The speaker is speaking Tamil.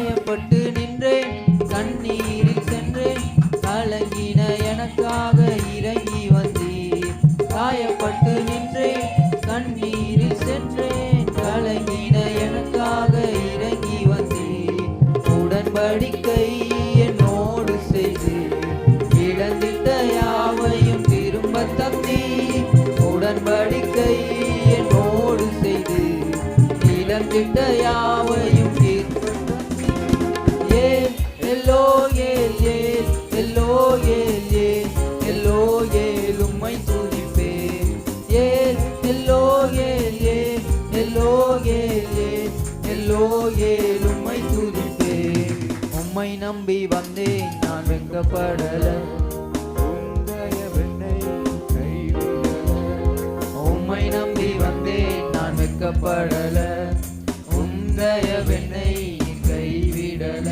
காயப்பட்டு நின்றேன், கண்ணீரில் சென்றேன், கலங்கின எனக்காக இறங்கி வந்தீர். காயப்பட்டு நின்றேன், கண்ணீரில் சென்றேன், கலங்கின எனக்காக இறங்கி வந்தீர். உடன்படிக்கை என்னோடு செய்து இழந்திட்ட யாவையும் திரும்ப தந்தீர். உடன்படிக்கை என்னோடு செய்து இழந்திட்ட யாவையும் திரும்ப தந்தீர். ஏல் எல்லோயேல் ஏல் எல்லோயேல் ஏல் எல்லோயேல் உம்மை துதிப்பேன். ஏல் எல்லோயேல் ஏல் எல்லோயேல் ஏல் எல்லோயேல் உம்மை துதிப்பேன். உம்மை நம்பி வந்தேன் நான் வெட்கப்படல, உம்மை நம்பி வந்தேன் நான் வெட்கப்படல, உம் தயவென்னை கைவிடல.